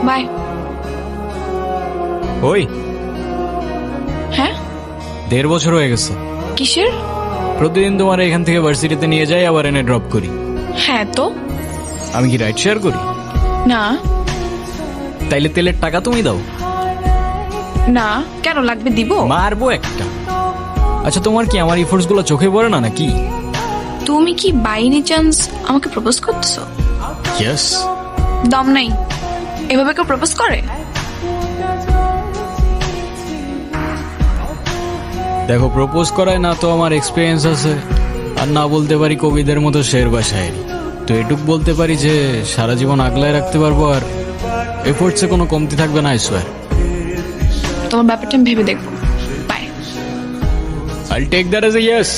By. ওই হ্যাঁ, 1.5 বছর হয়ে গেছে। কিসের? প্রতিদিন তোমার এখান থেকে ভার্সিটিতে নিয়ে যাই, আবার এনে ড্রপ করি। হ্যাঁ তো। আমি কি রাইড শেয়ার করি? না তাইলে তেলের টাকা তুমি দাও। না, কেন লাগবে? দিব। মারবো একটা। আচ্ছা, তোমার কি আমার ইফোর্টস গুলো চোখে পড়ে না নাকি? তুমি কি বাই এনি চান্স আমাকে প্রপোজ করতেছো? ইয়েস। দম নাই, এভাবে কেউ প্রপোজ করে? দেখো, প্রপোজ করায় না তো আমার এক্সপিরিয়েন্স আছে, আর না বলতে পারি কবিদের মতো শের বা শায়েরি। তো এটুক বলতে পারি যে সারা জীবন আগলায় রাখতে পারবো, আর এফোর্টসে কোনো কমতি থাকবে না, আই সোয়ার। তোমার ব্যাপারটা আমি ভেবে দেখবো। By. I'll take that as a yes.